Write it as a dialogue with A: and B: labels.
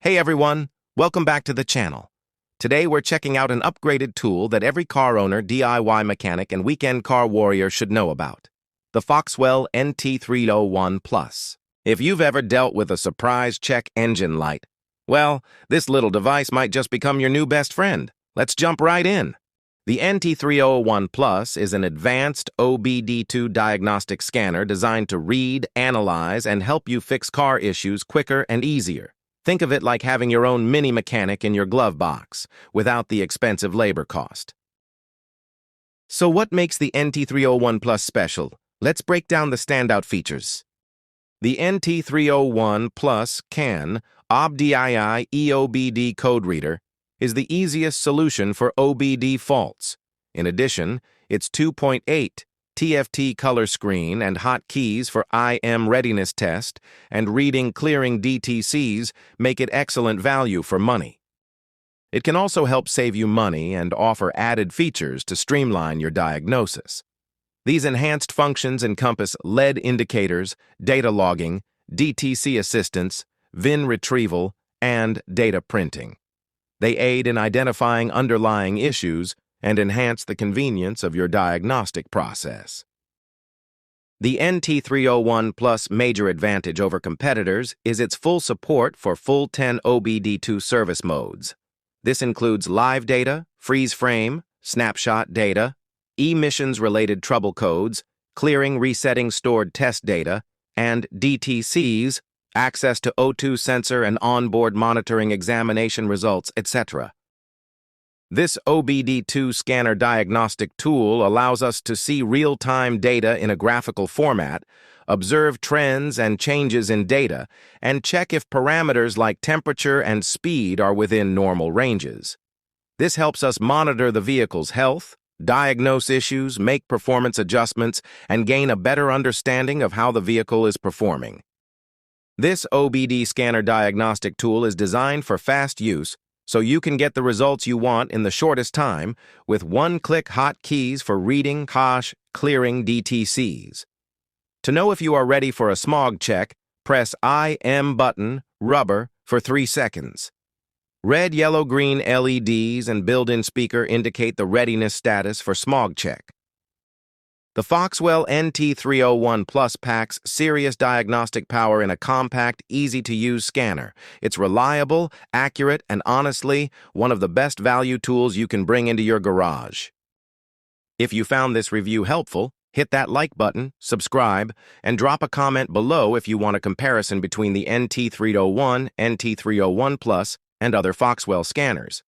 A: Hey everyone, welcome back to the channel. Today we're checking out an upgraded tool that every car owner, DIY mechanic, and weekend car warrior should know about. The Foxwell NT301 Plus. If you've ever dealt with a surprise check engine light, well, this little device might just become your new best friend. Let's jump right in. The NT301 Plus is an advanced OBD2 diagnostic scanner designed to read, analyze, and help you fix car issues quicker and easier. Think of it like having your own mini mechanic in your glove box, without the expensive labor cost. So what makes the NT301 Plus special? Let's break down the standout features. The NT301 Plus CAN OBDII EOBD code reader is the easiest solution for OBD faults. In addition, its 2.8 TFT color screen and hotkeys for IM readiness test and reading clearing DTCs make it excellent value for money. It can also help save you money and offer added features to streamline your diagnosis. These enhanced functions encompass lead indicators, data logging, DTC assistance, VIN retrieval, and data printing. They aid in identifying underlying issues and enhance the convenience of your diagnostic process. The NT301 Plus' major advantage over competitors is its full support for full 10 OBD2 service modes. This includes live data, freeze frame, snapshot data, emissions-related trouble codes, clearing resetting stored test data, and DTCs, access to O2 sensor and onboard monitoring examination results, etc. This OBD2 scanner diagnostic tool allows us to see real-time data in a graphical format, observe trends and changes in data, and check if parameters like temperature and speed are within normal ranges. This helps us monitor the vehicle's health, diagnose issues, make performance adjustments, and gain a better understanding of how the vehicle is performing. This OBD scanner diagnostic tool is designed for fast use, so you can get the results you want in the shortest time with one-click hotkeys for reading, clearing DTCs. To know if you are ready for a smog check, press IM button, rubber, for 3 seconds. Red, yellow, green LEDs and built-in speaker indicate the readiness status for smog check. The Foxwell NT301 Plus packs serious diagnostic power in a compact, easy-to-use scanner. It's reliable, accurate, and honestly, one of the best value tools you can bring into your garage. If you found this review helpful, hit that like button, subscribe, and drop a comment below if you want a comparison between the NT301, NT301 Plus, and other Foxwell scanners.